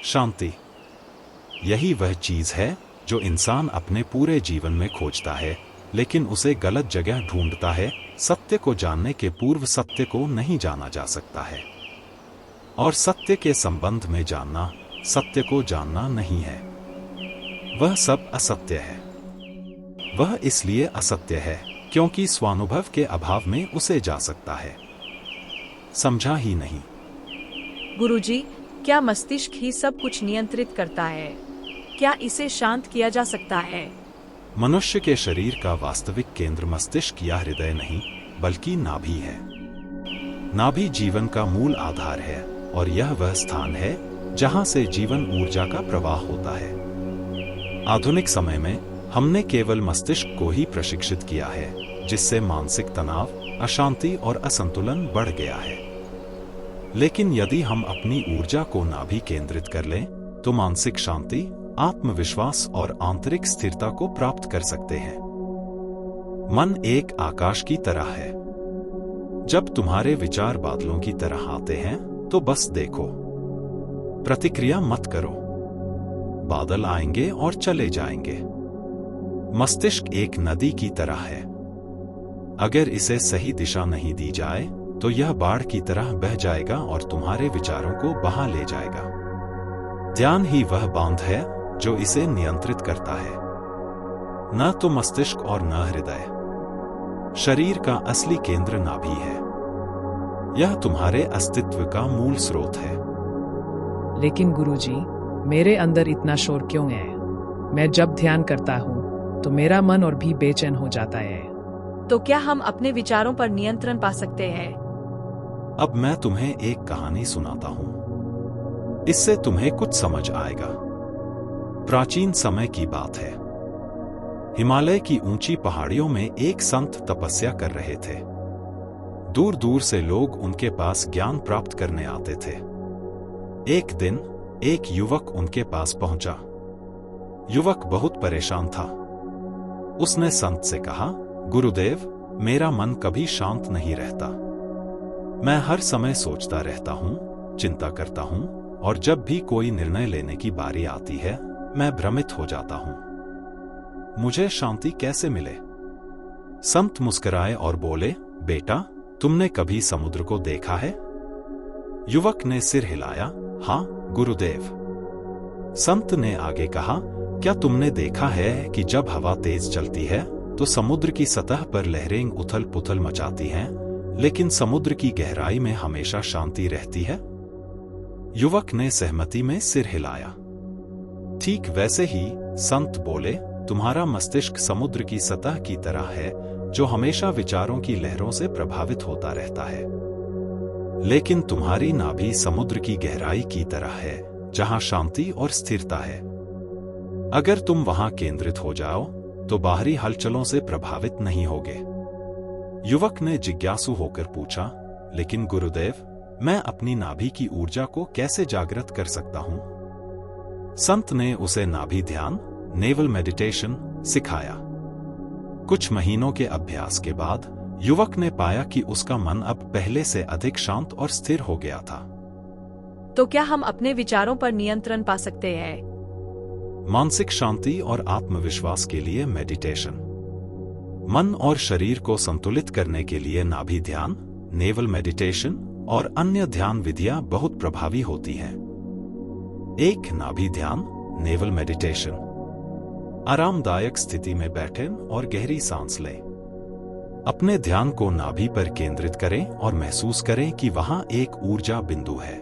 शांति। यही वह चीज है जो इंसान अपने पूरे जीवन में खोजता है, लेकिन उसे गलत जगह ढूंढता है। सत्य को जानने के पूर्व सत्य को नहीं जाना जा सकता है, और सत्य के संबंध में जानना सत्य को जानना नहीं है। वह सब असत्य है। वह इसलिए असत्य है क्योंकि स्वानुभव के अभाव में उसे जा सकता है। समझा ही नहीं? गुरुजी, क्या मस्तिष्क ही सब कुछ नियंत्रित करता है? क्या इसे शांत किया जा सकता है? मनुष्य के शरीर का वास्तविक केंद्र मस्तिष्क या हृदय नहीं, बल्कि नाभि है। नाभि जीवन का मूल आधार है, और यह वह स्थान है जहां से जीवन ऊर्जा का प्रवाह होता है। आधुनिक समय में हमने केवल मस्तिष्क को ही प्रशिक्षित किया है, जिससे मानसिक तनाव, अशांति और असंतुलन बढ़ गया है। लेकिन यदि हम अपनी ऊर्जा को नाभि केंद्रित कर लें, तो मानसिक शांति, आत्मविश्वास और आंतरिक स्थिरता को प्राप्त कर सकते हैं। मन एक आकाश की तरह है। जब तुम्हारे विचार बादलों की तरह आते हैं, तो बस देखो, प्रतिक्रिया मत करो। बादल आएंगे और चले जाएंगे। मस्तिष्क एक नदी की तरह है। अगर इसे सही दिशा नहीं दी जाए, तो यह बाढ़ की तरह बह जाएगा और तुम्हारे विचारों को बहा ले जाएगा। ध्यान ही वह बांध है जो इसे नियंत्रित करता है, न तो मस्तिष्क और न हृदय। शरीर का असली केंद्र नाभि है। यह तुम्हारे अस्तित्व का मूल स्रोत है। लेकिन गुरुजी, मेरे अंदर इतना शोर क्यों है? मैं जब ध्यान करता हूँ तो मेरा मन और भी बेचैन हो जाता है। तो क्या हम अपने विचारों पर नियंत्रण पा सकते हैं? अब मैं तुम्हें एक कहानी सुनाता हूं। इससे तुम्हें कुछ समझ आएगा। प्राचीन समय की बात है। हिमालय की ऊंची पहाड़ियों में एक संत तपस्या कर रहे थे। दूर दूर से लोग उनके पास ज्ञान प्राप्त करने आते थे। एक दिन एक युवक उनके पास पहुंचा। युवक बहुत परेशान था। उसने संत से कहा, गुरुदेव, मेरा मन कभी शांत नहीं रहता। मैं हर समय सोचता रहता हूं, चिंता करता हूं, और जब भी कोई निर्णय लेने की बारी आती है, मैं भ्रमित हो जाता हूं। मुझे शांति कैसे मिले? संत मुस्कुराए और बोले, बेटा, तुमने कभी समुद्र को देखा है? युवक ने सिर हिलाया, हाँ गुरुदेव। संत ने आगे कहा, क्या तुमने देखा है कि जब हवा तेज चलती है तो समुद्र की सतह पर लहरें उथल पुथल मचाती हैं, लेकिन समुद्र की गहराई में हमेशा शांति रहती है? युवक ने सहमति में सिर हिलाया। ठीक वैसे ही, संत बोले, तुम्हारा मस्तिष्क समुद्र की सतह की तरह है, जो हमेशा विचारों की लहरों से प्रभावित होता रहता है। लेकिन तुम्हारी नाभि समुद्र की गहराई की तरह है, जहां शांति और स्थिरता है। अगर तुम वहां केंद्रित हो जाओ, तो बाहरी हलचलों से प्रभावित नहीं होगे। युवक ने जिज्ञासु होकर पूछा, लेकिन गुरुदेव, मैं अपनी नाभि की ऊर्जा को कैसे जागृत कर सकता हूं? संत ने उसे नाभि ध्यान, नेवल मेडिटेशन, सिखाया। कुछ महीनों के अभ्यास के बाद युवक ने पाया कि उसका मन अब पहले से अधिक शांत और स्थिर हो गया था। तो क्या हम अपने विचारों पर नियंत्रण पा सकते हैं? मानसिक शांति और आत्मविश्वास के लिए मेडिटेशन। मन और शरीर को संतुलित करने के लिए नाभि ध्यान, नेवल मेडिटेशन और अन्य ध्यान विधियां बहुत प्रभावी होती हैं। एक नाभि ध्यान, नेवल मेडिटेशन। आरामदायक स्थिति में बैठें और गहरी सांस लें। अपने ध्यान को नाभि पर केंद्रित करें और महसूस करें कि वहां एक ऊर्जा बिंदु है।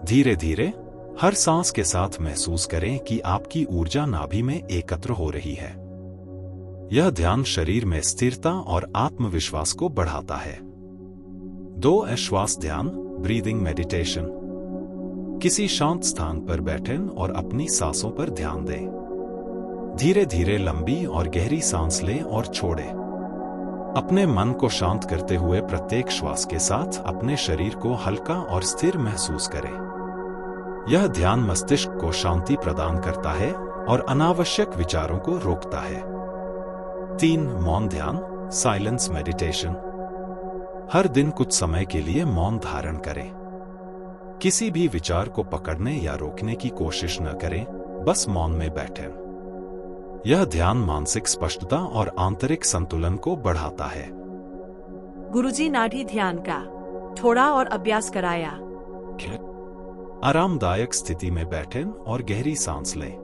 धीरे धीरे हर सांस के साथ महसूस करें कि आपकी ऊर्जा नाभि में एकत्र हो रही है। यह ध्यान शरीर में स्थिरता और आत्मविश्वास को बढ़ाता है। 2 श्वास ध्यान, ब्रीदिंग मेडिटेशन। किसी शांत स्थान पर बैठें और अपनी सांसों पर ध्यान दें। धीरे धीरे लंबी और गहरी सांस लें और छोड़ें। अपने मन को शांत करते हुए प्रत्येक श्वास के साथ अपने शरीर को हल्का और स्थिर महसूस करें। यह ध्यान मस्तिष्क को शांति प्रदान करता है और अनावश्यक विचारों को रोकता है। 3 मौन ध्यान, साइलेंस मेडिटेशन। हर दिन कुछ समय के लिए मौन धारण करें। किसी भी विचार को पकड़ने या रोकने की कोशिश न करें, बस मौन में बैठें। यह ध्यान मानसिक स्पष्टता और आंतरिक संतुलन को बढ़ाता है। गुरुजी, नाड़ी ध्यान का थोड़ा और अभ्यास कराया। आरामदायक स्थिति में बैठें और गहरी सांस लें।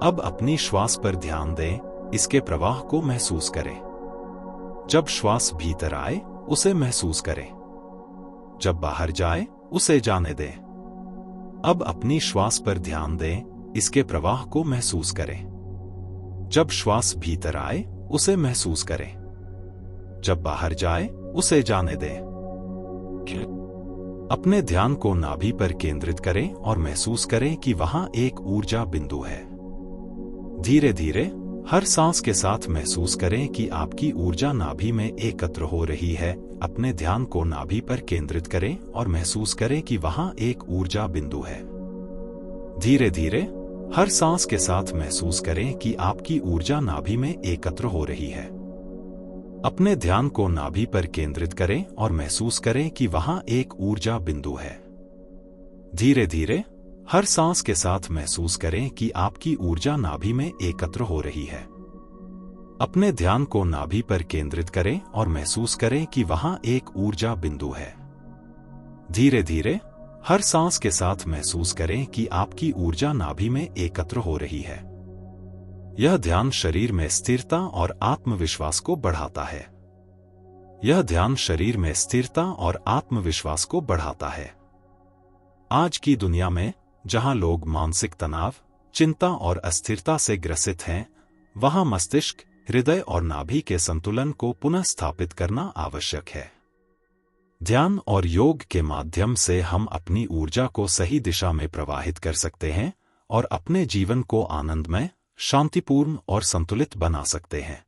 अब अपनी श्वास पर ध्यान दें, इसके प्रवाह को महसूस करें। जब श्वास भीतर आए, उसे महसूस करें। जब बाहर जाए, उसे जाने दें। अब अपनी श्वास पर ध्यान दें, इसके प्रवाह को महसूस करें। जब श्वास भीतर आए, उसे महसूस करें। जब बाहर जाए, उसे जाने दें। अपने ध्यान को नाभि पर केंद्रित करें और महसूस करें कि वहां एक ऊर्जा बिंदु है। धीरे धीरे हर सांस के साथ महसूस करें कि आपकी ऊर्जा नाभि में एकत्र हो रही है। अपने ध्यान को नाभि पर केंद्रित करें और महसूस करें कि वहां एक ऊर्जा बिंदु है। धीरे धीरे हर सांस के साथ महसूस करें कि आपकी ऊर्जा नाभि में एकत्र हो रही है। अपने ध्यान को नाभि पर केंद्रित करें और महसूस करें कि वहां एक ऊर्जा बिंदु है। धीरे धीरे हर सांस के साथ महसूस करें कि आपकी ऊर्जा नाभि में एकत्र हो रही है। अपने ध्यान को नाभि पर केंद्रित करें और महसूस करें कि वहां एक ऊर्जा बिंदु है। धीरे धीरे हर सांस के साथ महसूस करें कि आपकी ऊर्जा नाभि में एकत्र हो रही है। यह ध्यान शरीर में स्थिरता और आत्मविश्वास को बढ़ाता है। यह ध्यान शरीर में स्थिरता और आत्मविश्वास को बढ़ाता है। आज की दुनिया में जहां लोग मानसिक तनाव, चिंता और अस्थिरता से ग्रसित हैं, वहां मस्तिष्क, हृदय और नाभि के संतुलन को पुनः स्थापित करना आवश्यक है। ध्यान और योग के माध्यम से हम अपनी ऊर्जा को सही दिशा में प्रवाहित कर सकते हैं और अपने जीवन को आनंदमय, शांतिपूर्ण और संतुलित बना सकते हैं।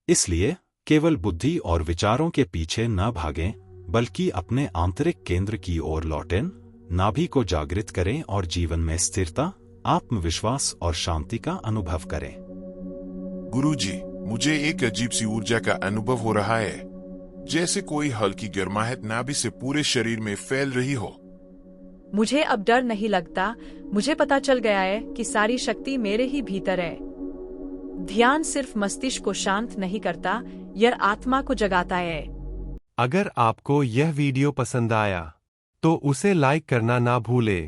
इसलिए केवल बुद्धि और विचारों के पीछे न भागें, बल्कि अपने आंतरिक केंद्र की ओर लौटें, नाभि को जागृत करें और जीवन में स्थिरता, आत्मविश्वास और शांति का अनुभव करें। गुरुजी, मुझे एक अजीब सी ऊर्जा का अनुभव हो रहा है, जैसे कोई हल्की गर्माहट नाभि से पूरे शरीर में फैल रही हो। मुझे अब डर नहीं लगता। मुझे पता चल गया है कि सारी शक्ति मेरे ही भीतर है। ध्यान सिर्फ मस्तिष्क को शांत नहीं करता, यह आत्मा को जगाता है। अगर आपको यह वीडियो पसंद आया तो उसे लाइक करना ना भूले।